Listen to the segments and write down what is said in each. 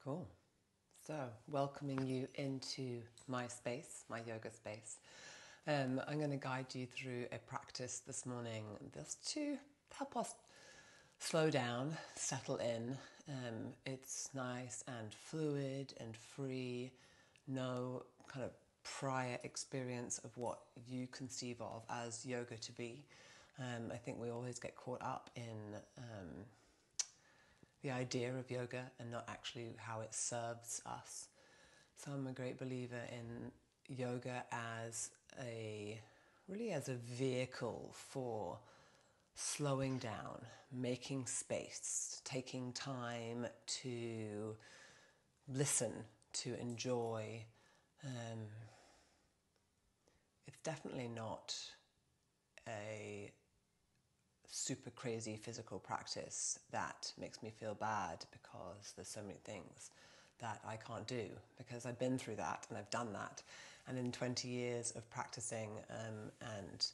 Cool. So, welcoming you into my space, my yoga space. I'm going to guide you through a practice this morning just to help us slow down, settle in. It's nice and fluid and free, no kind of prior experience of what you conceive of as yoga to be. I think we always get caught up in the idea of yoga and not actually how it serves us. So I'm a great believer in yoga as as a vehicle for slowing down, making space, taking time to listen, to enjoy. It's definitely not a super crazy physical practice that makes me feel bad because there's so many things that I can't do, because I've been through that and I've done that. And in 20 years of practicing and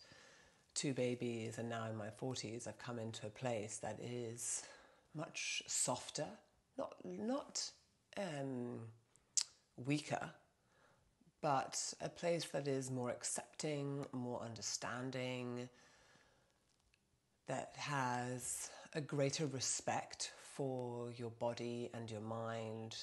2 babies and now in my 40s, I've come into a place that is much softer, not weaker, but a place that is more accepting, more understanding, that has a greater respect for your body and your mind.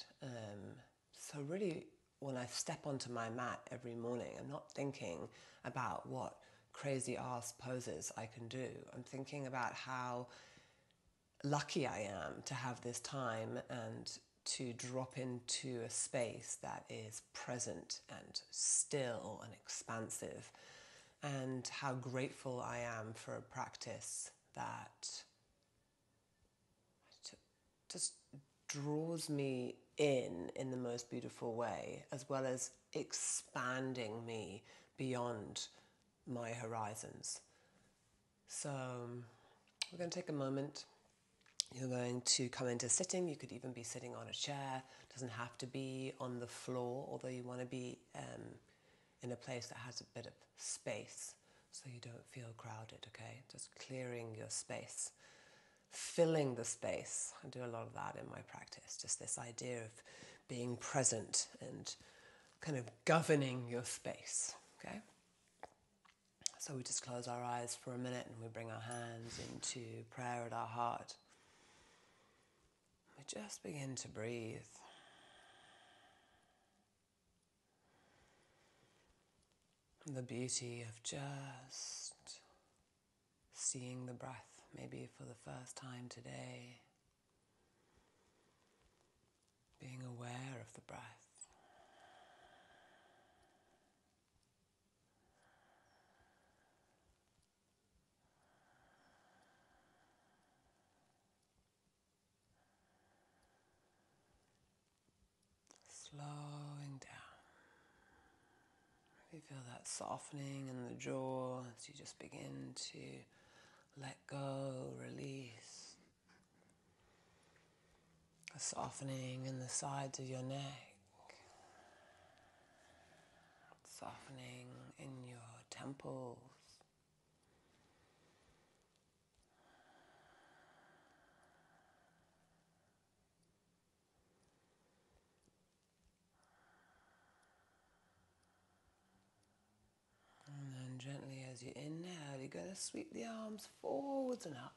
So really, when I step onto my mat every morning, I'm not thinking about what crazy ass poses I can do. I'm thinking about how lucky I am to have this time and to drop into a space that is present and still and expansive, and how grateful I am for a practice that just draws me in the most beautiful way, as well as expanding me beyond my horizons. So we're going to take a moment. You're going to come into sitting. You could even be sitting on a chair. It doesn't have to be on the floor, although you want to be in a place that has a bit of space so you don't feel crowded, okay? Just clearing your space, filling the space. I do a lot of that in my practice, just this idea of being present and kind of governing your space, okay? So we just close our eyes for a minute and we bring our hands into prayer at our heart. We just begin to breathe. The beauty of just seeing the breath, maybe for the first time today. Being aware of the breath. Slowing down. You feel that softening in the jaw as you just begin to let go, release. A softening in the sides of your neck. Softening in your temples. And then gently as you inhale, you're going to sweep the arms forwards and up.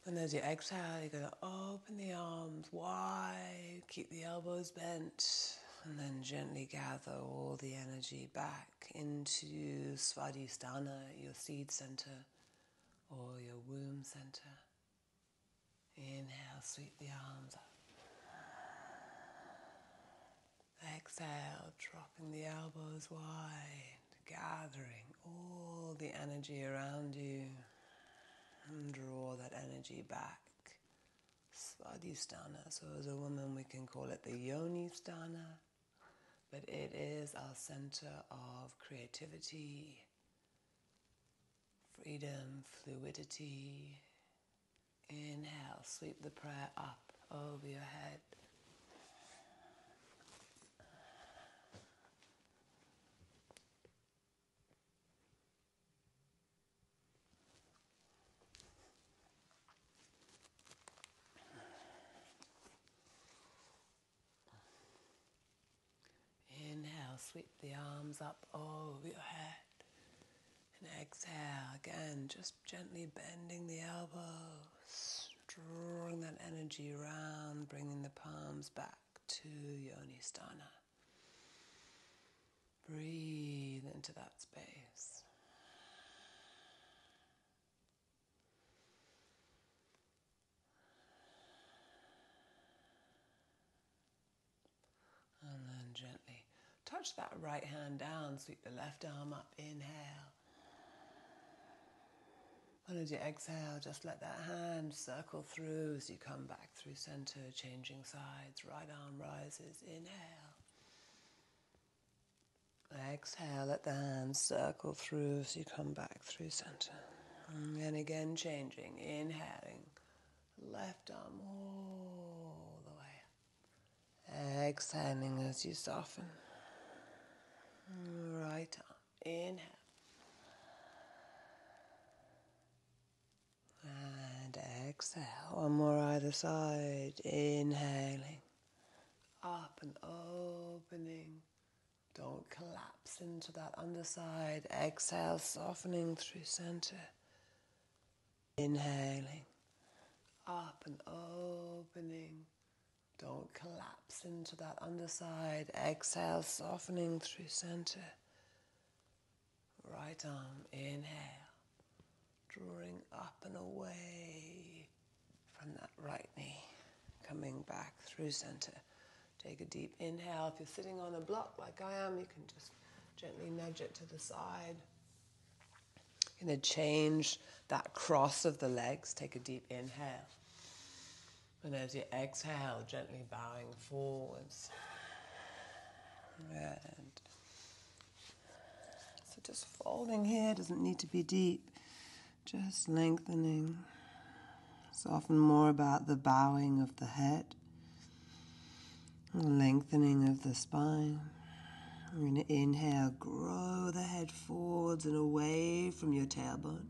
And as you exhale, you're going to open the arms wide, keep the elbows bent, and then gently gather all the energy back into Svadhisthana, your seed center or your womb center. Inhale, sweep the arms up. Exhale, dropping the elbows wide, gathering all the energy around you, and draw that energy back. Svadhisthana. So as a woman we can call it the Yoni Sthana, but it is our center of creativity, freedom, fluidity. Inhale, sweep the prayer up over your head. sweep the arms up over your head. And exhale, again, just gently bending the elbows, drawing that energy around, bringing the palms back to Yoni Sthana. Breathe into that space. And then gently touch that right hand down, sweep the left arm up, inhale. And as you exhale, just let that hand circle through as you come back through center, changing sides. Right arm rises, inhale. Exhale, let the hand circle through as you come back through center. And then again changing, inhaling. Left arm all the way up. Exhaling as you soften. Right arm, inhale. And exhale, one more either side, inhaling, up and opening, don't collapse into that underside, exhale, softening through center, inhaling, up and opening, don't collapse into that underside, exhale, softening through center, right arm, inhale. Drawing up and away from that right knee, coming back through center. Take a deep inhale. If you're sitting on a block like I am, you can just gently nudge it to the side. You're going to change that cross of the legs. Take a deep inhale. And as you exhale, gently bowing forwards. And so just folding here, doesn't need to be deep. Just lengthening. It's often more about the bowing of the head, lengthening of the spine. You're going to inhale, grow the head forwards and away from your tailbone.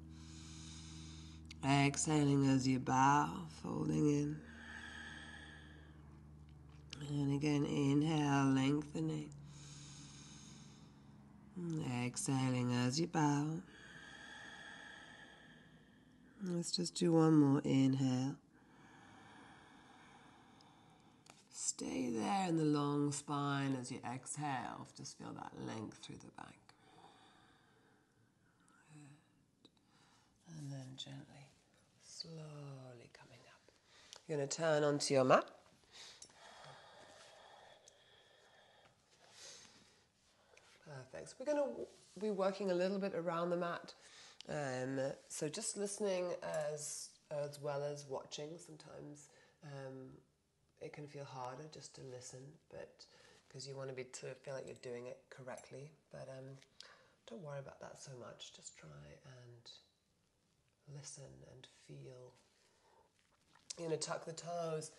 Exhaling as you bow, folding in. And again, inhale, lengthening. Exhaling as you bow. Let's just do one more inhale. Stay there in the long spine as you exhale. Just feel that length through the back. Good. And then gently, slowly coming up. You're going to turn onto your mat. Perfect. So we're going to be working a little bit around the mat. So just listening as well as watching. Sometimes it can feel harder just to listen, but because you want to feel like you're doing it correctly. But don't worry about that so much. Just try and listen and feel. You're going to tuck the toes,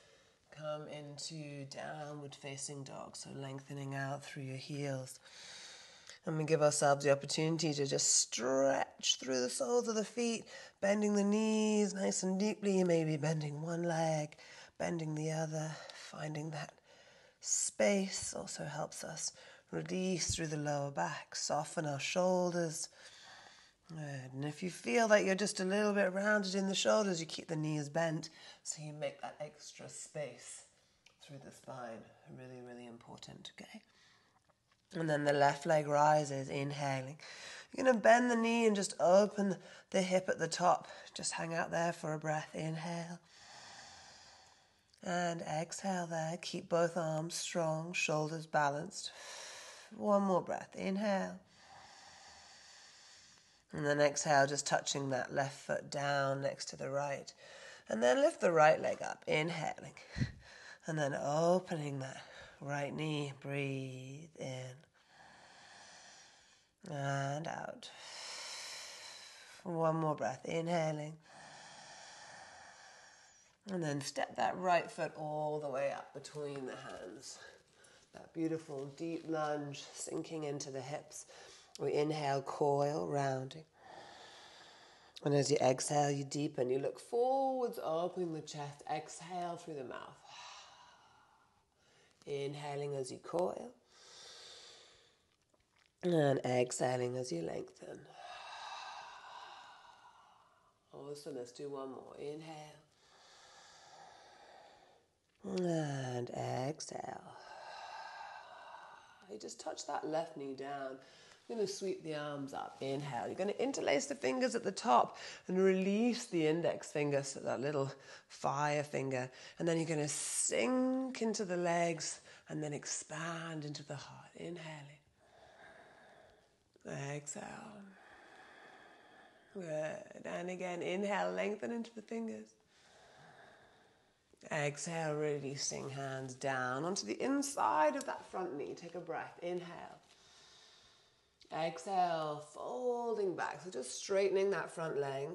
come into downward facing dog, so lengthening out through your heels. And we give ourselves the opportunity to just stretch through the soles of the feet, bending the knees nice and deeply, maybe bending one leg, bending the other, finding that space also helps us release through the lower back, soften our shoulders. Good. And if you feel that you're just a little bit rounded in the shoulders, you keep the knees bent so you make that extra space through the spine. Really, really important, okay? And then the left leg rises, inhaling. You're going to bend the knee and just open the hip at the top. Just hang out there for a breath. Inhale. And exhale there. Keep both arms strong, shoulders balanced. One more breath. Inhale. And then exhale, just touching that left foot down next to the right. And then lift the right leg up, inhaling. And then opening that right knee, breathe in and out. One more breath, inhaling. And then step that right foot all the way up between the hands. That beautiful deep lunge sinking into the hips. We inhale, coil, rounding. And as you exhale, you deepen. You look forwards, opening the chest. Exhale through the mouth. Inhaling as you coil. And exhaling as you lengthen. Awesome, let's do one more. Inhale. And exhale. You just touch that left knee down. You're going to sweep the arms up. Inhale. You're going to interlace the fingers at the top and release the index finger, so that little fire finger. And then you're going to sink into the legs and then expand into the heart. Inhaling. Exhale. Good. And again, inhale, lengthen into the fingers. Exhale, releasing hands down onto the inside of that front knee. Take a breath. Inhale. Exhale, folding back. So just straightening that front leg.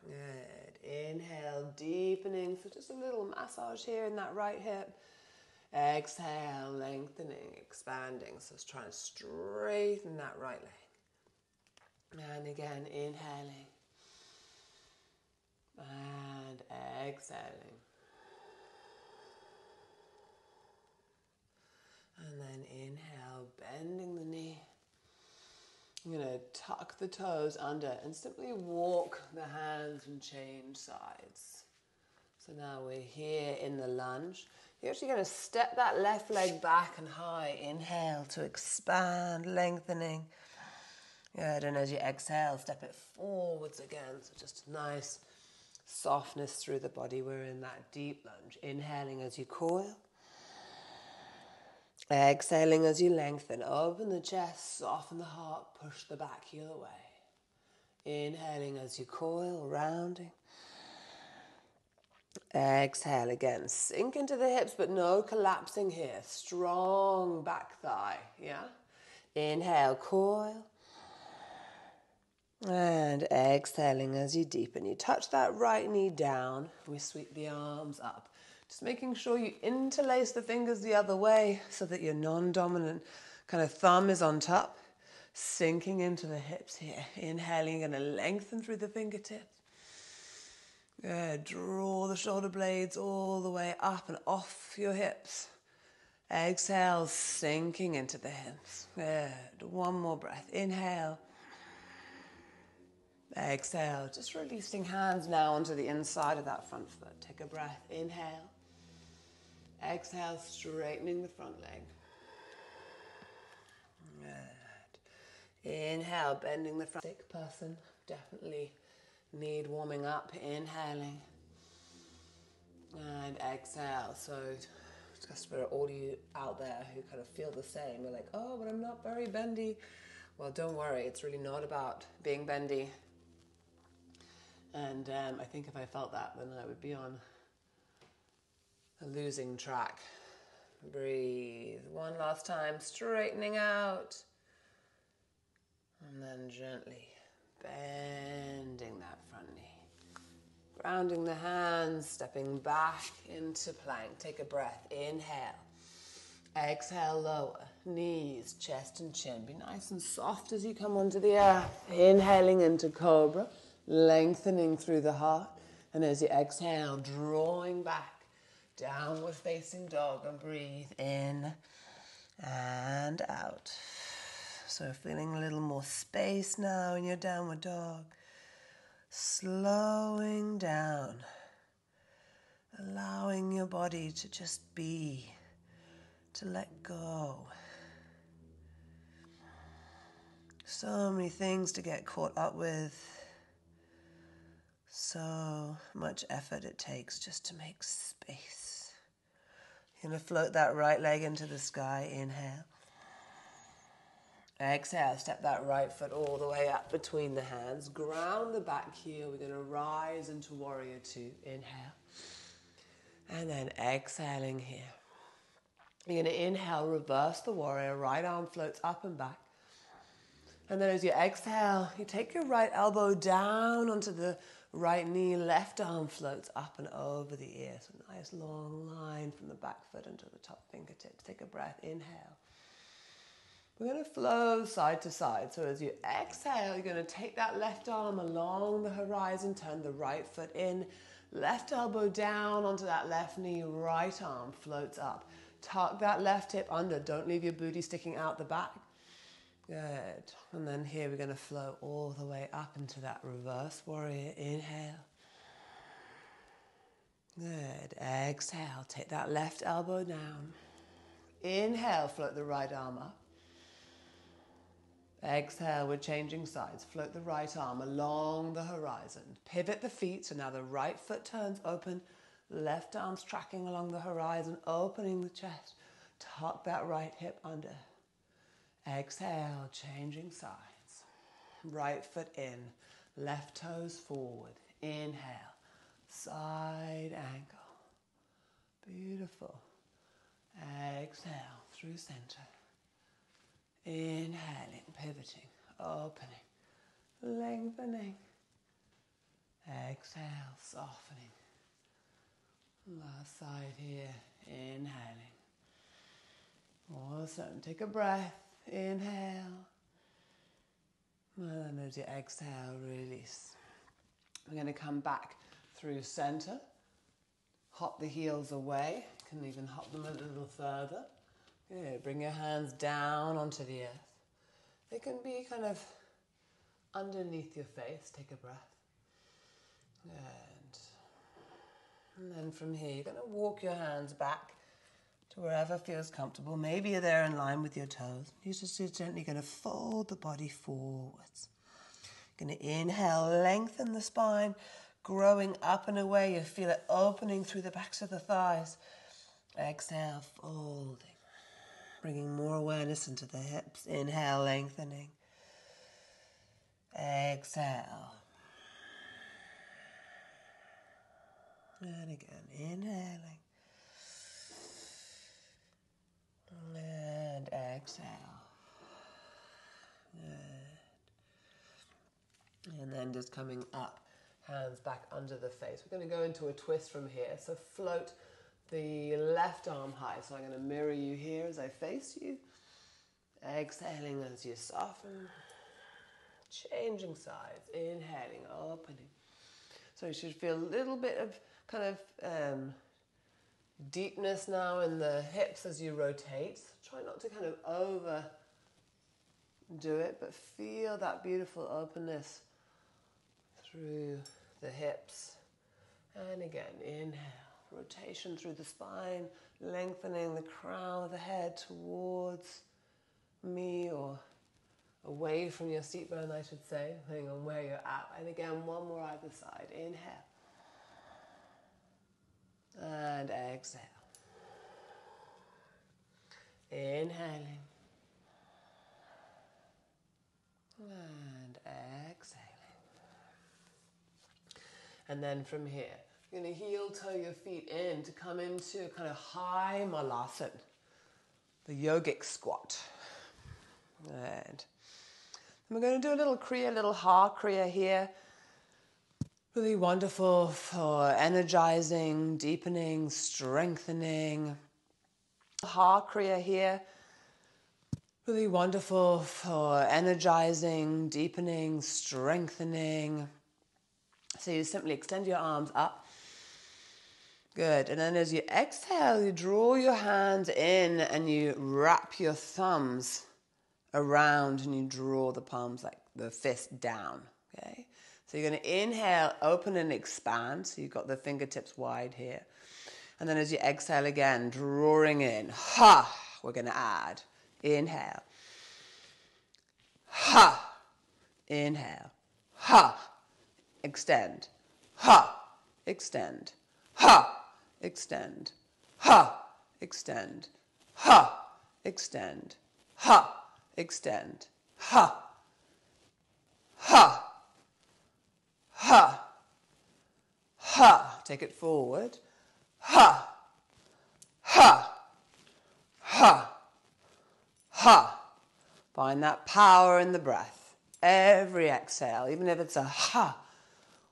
Good. Inhale, deepening. So just a little massage here in that right hip. Exhale, lengthening, expanding. So let's try and straighten that right leg. And again, inhaling. And exhaling. And then inhale, bending the knee. I'm going to tuck the toes under and simply walk the hands and change sides. So now we're here in the lunge. You're actually going to step that left leg back and high. Inhale to expand, lengthening. Good, and as you exhale, step it forwards again. So just a nice softness through the body. We're in that deep lunge. Inhaling as you coil. Exhaling as you lengthen. Open the chest, soften the heart, push the back heel away. Inhaling as you coil, rounding. Exhale again. Sink into the hips, but no collapsing here. Strong back thigh, yeah? Inhale, coil. And exhaling as you deepen. You touch that right knee down. We sweep the arms up. Just making sure you interlace the fingers the other way so that your non-dominant kind of thumb is on top. Sinking into the hips here. Inhaling, you're going to lengthen through the fingertips. Good. Draw the shoulder blades all the way up and off your hips. Exhale, sinking into the hips. Good. One more breath. Inhale. Exhale, just releasing hands now onto the inside of that front foot. Take a breath. Inhale. Exhale, straightening the front leg. Good. Inhale, bending the front. Sick person, definitely need warming up. Inhaling. And exhale. So just for all you out there who kind of feel the same, you're like, oh, but I'm not very bendy. Well, don't worry. It's really not about being bendy. And I think if I felt that, then I would be on a losing track. Breathe. One last time, straightening out. And then gently bending that front knee. Grounding the hands, stepping back into plank. Take a breath. Inhale. Exhale, lower. Knees, chest and chin. Be nice and soft as you come onto the earth. Inhaling into cobra. Lengthening through the heart. And as you exhale, drawing back. Downward facing dog, and breathe in and out. So feeling a little more space now in your downward dog. Slowing down. Allowing your body to just be, to let go. So many things to get caught up with. So much effort it takes just to make space. You're going to float that right leg into the sky. Inhale. Exhale. Step that right foot all the way up between the hands. Ground the back heel. We're going to rise into warrior two. Inhale. And then exhaling here. You're going to inhale, reverse the warrior. Right arm floats up and back. And then as you exhale, you take your right elbow down onto the right knee, left arm floats up and over the ear. So a nice long line from the back foot into the top fingertips. Take a breath. Inhale. We're going to flow side to side. So as you exhale, you're going to take that left arm along the horizon, turn the right foot in, left elbow down onto that left knee, right arm floats up. Tuck that left hip under. Don't leave your booty sticking out the back. Good. And then here we're going to flow all the way up into that reverse warrior. Inhale. Good. Exhale. Take that left elbow down. Inhale, float the right arm up. Exhale, we're changing sides. Float the right arm along the horizon. Pivot the feet, so now the right foot turns open. Left arm's tracking along the horizon, opening the chest. Tuck that right hip under. Exhale, changing sides. Right foot in, left toes forward. Inhale, side angle. Beautiful. Exhale, through center. Inhaling, pivoting, opening, lengthening. Exhale, softening. Last side here, inhaling. Awesome. Take a breath. Inhale. And as you exhale, release. We're going to come back through center. Hop the heels away. You can even hop them a little further. Good. Bring your hands down onto the earth. They can be kind of underneath your face. Take a breath. Good. And then from here, you're going to walk your hands back to wherever feels comfortable. Maybe you're there in line with your toes. You're just gently going to fold the body forwards. You're going to inhale, lengthen the spine, growing up and away. You feel it opening through the backs of the thighs. Exhale, folding. Bringing more awareness into the hips. Inhale, lengthening. Exhale. And again, inhaling. And exhale. Good. And then just coming up, hands back under the face. We're going to go into a twist from here. So float the left arm high. So I'm going to mirror you here as I face you. Exhaling as you soften. Changing sides. Inhaling, opening. So you should feel a little bit of kind of deepness now in the hips as you rotate. Try not to kind of overdo it, but feel that beautiful openness through the hips. And again, inhale. Rotation through the spine, lengthening the crown of the head towards me or away from your seat bone, I should say, depending on where you're at. And again, one more either side. Inhale. And exhale. Inhaling. And exhaling. And then from here, you're going to heel toe your feet in to come into a kind of high malasana, the yogic squat. Good. And we're going to do a little kriya, little ha kriya here. Really wonderful for energizing, deepening, strengthening. Ha kriya here. Really wonderful for energizing, deepening, strengthening. So you simply extend your arms up. Good. And then as you exhale, you draw your hands in and you wrap your thumbs around and you draw the palms like the fist down. Okay. So you're going to inhale, open and expand. So you've got the fingertips wide here. And then as you exhale again, drawing in. Ha. We're going to add. Inhale. Ha. Inhale. Ha. Extend. Ha. Extend. Ha. Extend. Ha. Extend. Ha. Extend. Ha. Extend. Ha. Ha. Ha. Ha. Take it forward. Ha. Ha. Ha. Ha. Find that power in the breath. Every exhale, even if it's a ha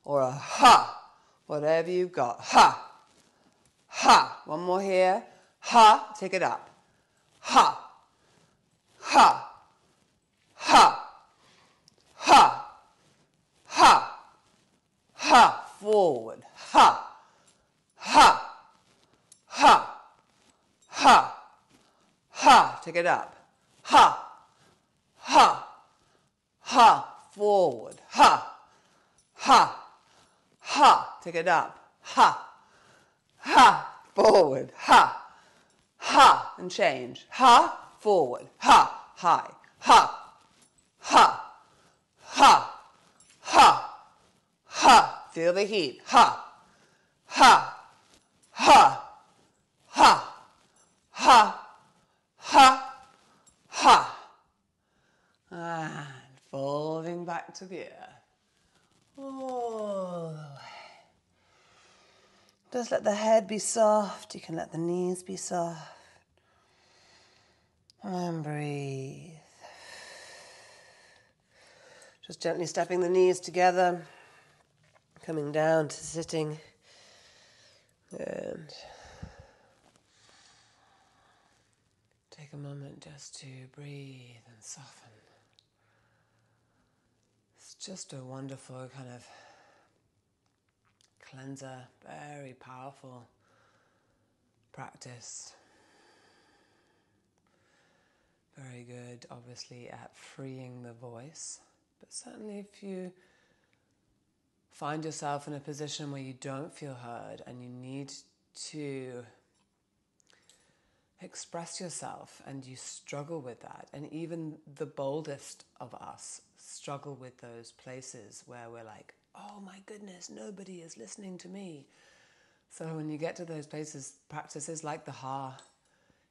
or a ha, whatever you've got. Ha. Ha. One more here. Ha. Take it up. Ha. Ha. Ha. Ha. Ha. Ha. Forward. Ha. Ha. Ha. Ha. Ha. Take it up. Ha. ha, ha, forward, ha, ha, ha, take it up, ha, ha, forward, ha, ha, and change, ha, forward, ha, high, ha, ha, ha, ha, ha, feel the heat, ha, ha, ha, ha, ha, ha, ha. And folding back to the earth. All the way. Just let the head be soft. You can let the knees be soft. And breathe. Just gently stepping the knees together. Coming down to sitting. And take a moment just to breathe and soften. It's just a wonderful kind of cleanser, very powerful practice. Very good, obviously, at freeing the voice. But certainly if you find yourself in a position where you don't feel heard and you need to express yourself and you struggle with that, and even the boldest of us struggle with those places where we're like, oh my goodness, nobody is listening to me. So when you get to those places, practices like the ha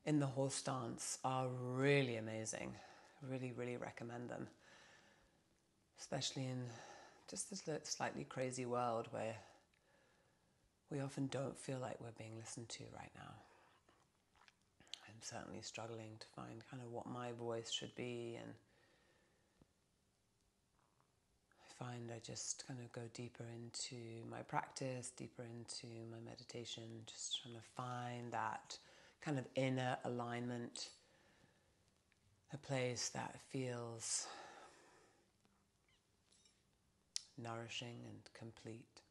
in the horse stance are really amazing. Really, really recommend them. Especially in just this slightly crazy world where we often don't feel like we're being listened to right now. I'm certainly struggling to find kind of what my voice should be, and I find I just kind of go deeper into my practice, deeper into my meditation, just trying to find that kind of inner alignment, a place that feels nourishing and complete.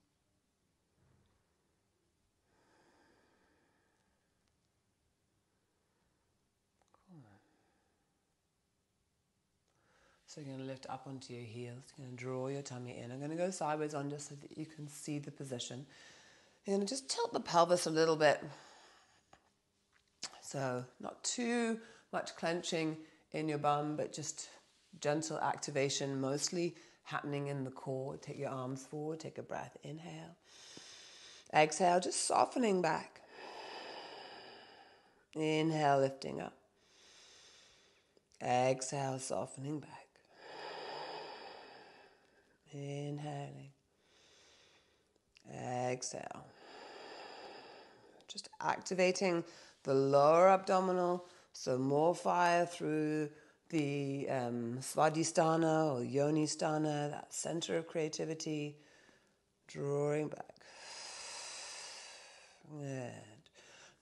Cool. So you're going to lift up onto your heels. You're going to draw your tummy in. I'm going to go sideways on just so that you can see the position. You're going to just tilt the pelvis a little bit. So not too much clenching in your bum, but just gentle activation, mostly happening in the core. Take your arms forward. Take a breath. Inhale. Exhale, just softening back. Inhale, lifting up. Exhale, softening back. Inhaling. Exhale. Just activating the lower abdominal, so more fire through the Svadhisthana or Yoni Sthana, that center of creativity, drawing back. Good.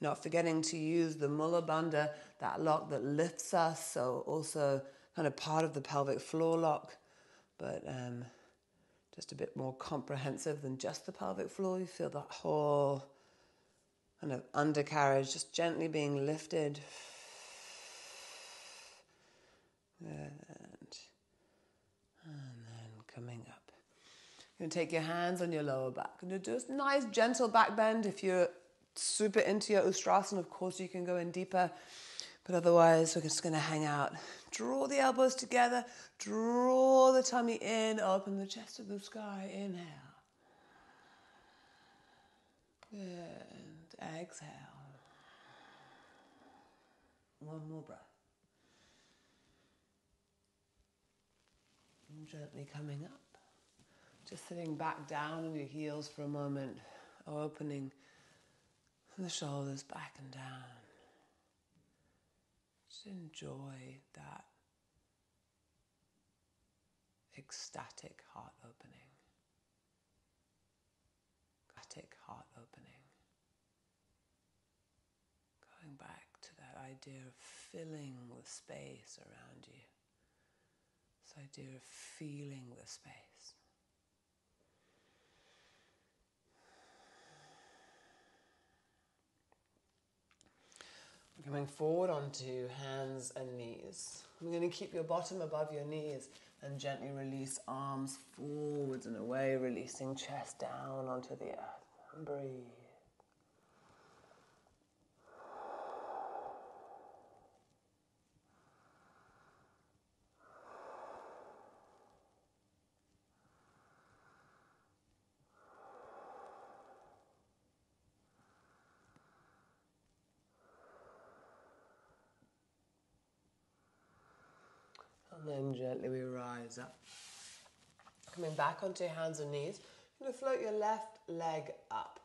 Not forgetting to use the Mula Bandha, that lock that lifts us, so also kind of part of the pelvic floor lock, but just a bit more comprehensive than just the pelvic floor. You feel that whole kind of undercarriage just gently being lifted. And then coming up. You're going to take your hands on your lower back. And you do a nice gentle back bend. If you're super into your Ustrasana, of course you can go in deeper. But otherwise, we're just going to hang out. Draw the elbows together. Draw the tummy in. Open the chest to the sky. Inhale. And exhale. One more breath. And gently coming up. Just sitting back down on your heels for a moment. Opening the shoulders back and down. Just enjoy that ecstatic heart opening. Ecstatic heart opening. Going back to that idea of filling the space around you. This idea of feeling the space. Coming forward onto hands and knees. We're going to keep your bottom above your knees and gently release arms forwards and away, releasing chest down onto the earth. And breathe. And then gently we rise up. Coming back onto your hands and knees, you're going to float your left leg up.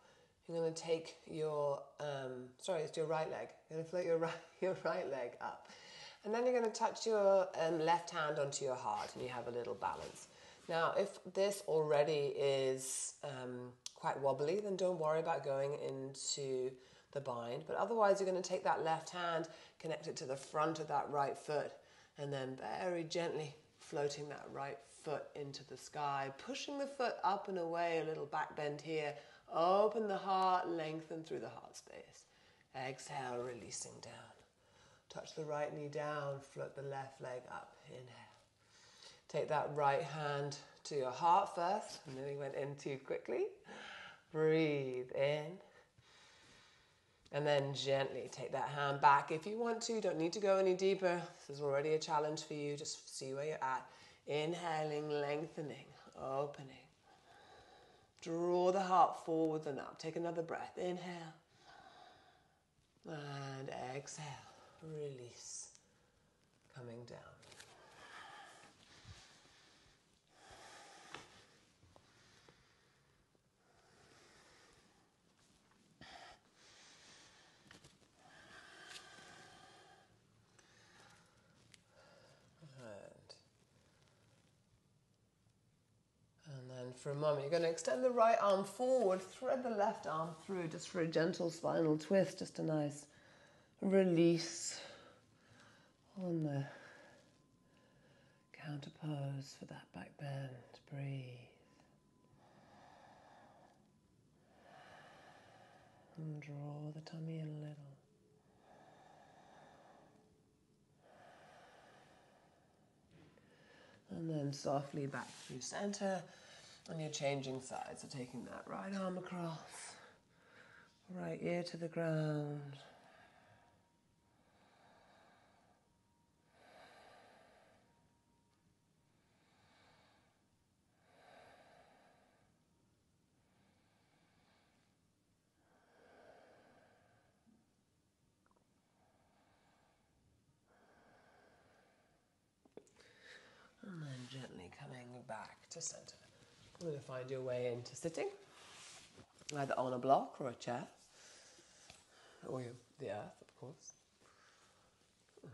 You're going to take your, it's your right leg. You're going to float your right leg up. And then you're going to touch your left hand onto your heart and you have a little balance. Now, if this already is quite wobbly, then don't worry about going into the bind. But otherwise, you're going to take that left hand, connect it to the front of that right foot, and then very gently floating that right foot into the sky, pushing the foot up and away, a little back bend here. Open the heart, lengthen through the heart space. Exhale, releasing down. Touch the right knee down, float the left leg up. Inhale. Take that right hand to your heart first. I nearly went in too quickly. Breathe in. And then gently take that hand back if you want to. Don't need to go any deeper. This is already a challenge for you. Just see where you're at. Inhaling, lengthening, opening. Draw the heart forwards and up. Take another breath. Inhale. And exhale. Release. Coming down. And then for a moment, you're going to extend the right arm forward, thread the left arm through just for a gentle spinal twist, just a nice release on the counter pose for that back bend. Breathe. And draw the tummy in a little. And then softly back through center. And you're changing sides. So taking that right arm across, right ear to the ground. And then gently coming back to center. You're going to find your way into sitting, either on a block or a chair, or the earth, of course. And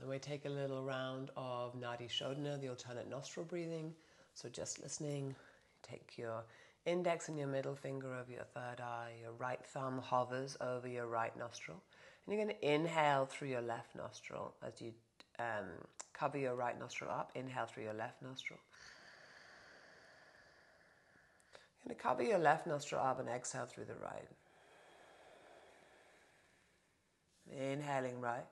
then we take a little round of Nadi Shodhana, the alternate nostril breathing. So just listening, take your index and your middle finger over your third eye. Your right thumb hovers over your right nostril. And you're going to inhale through your left nostril as you cover your right nostril up. Inhale through your left nostril. You're going to cover your left nostril up and exhale through the right. Inhaling right.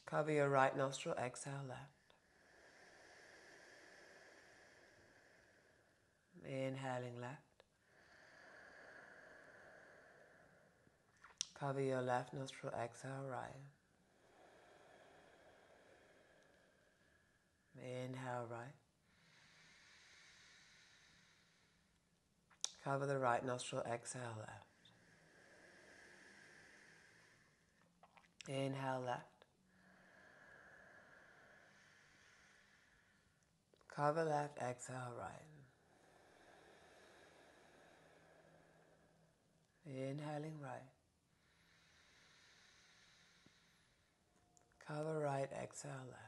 Cover your right nostril, exhale left. Inhaling left. Cover your left nostril, exhale right. Inhale right. Cover the right nostril, exhale left. Inhale left. Cover left, exhale right. Inhaling right. Cover right, exhale left.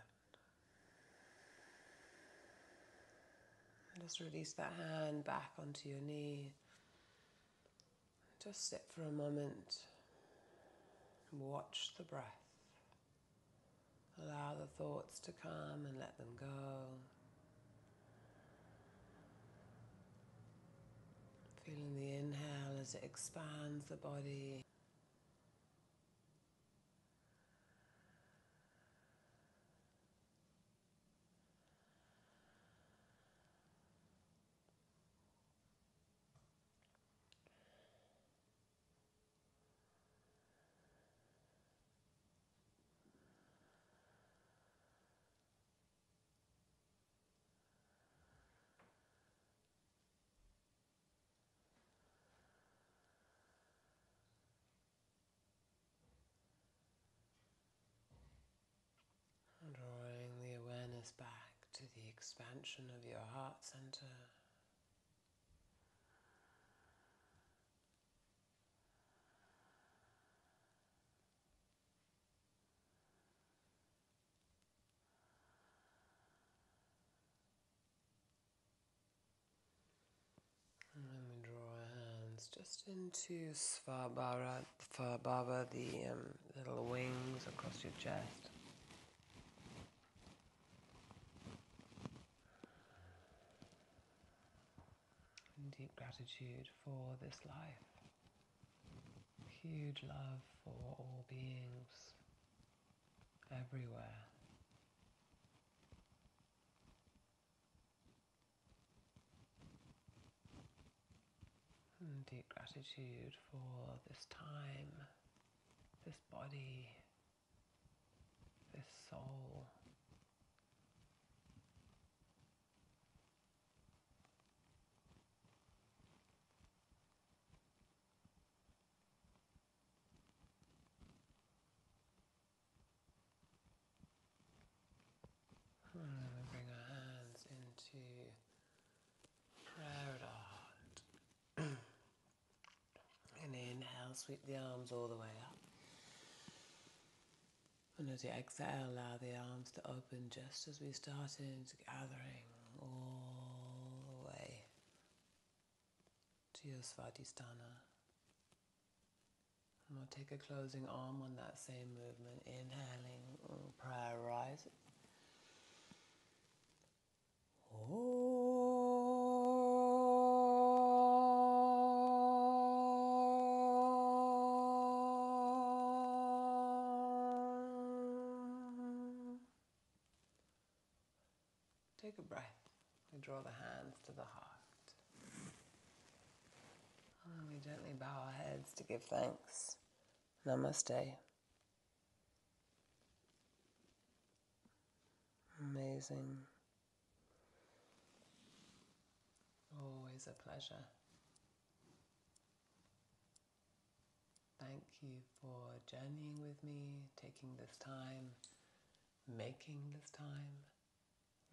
And just release that hand back onto your knee. Just sit for a moment. Watch the breath. Allow the thoughts to come and let them go. as it expands the body. Drawing the awareness back to the expansion of your heart center. And then we draw our hands just into Svabhara, the little wings across your chest. Deep gratitude for this life. Huge love for all beings everywhere. And deep gratitude for this time, this body, this soul. And then we bring our hands into prayer at our heart. And inhale, sweep the arms all the way up. And as you exhale, allow the arms to open just as we started, gathering all the way to your Svadhisthana. And we'll take a closing arm on that same movement, inhaling, prayer rising. Take a breath. We draw the hands to the heart. And we gently bow our heads to give thanks. Namaste. Amazing. Always a pleasure. Thank you for journeying with me, taking this time, making this time.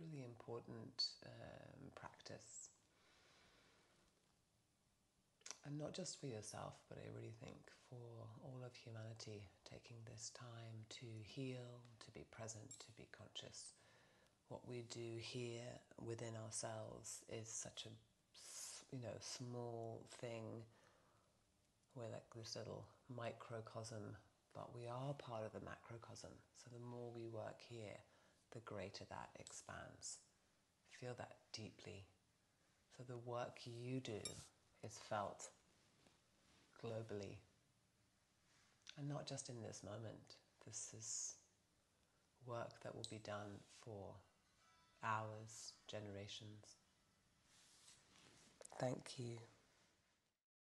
Really important practice. And not just for yourself, but I really think for all of humanity, taking this time to heal, to be present, to be conscious. What we do here within ourselves is such a small thing. We're like this little microcosm, but we are part of the macrocosm. So the more we work here, the greater that expands. Feel that deeply. So the work you do is felt globally. And not just in this moment. This is work that will be done for hours, generations. Thank you.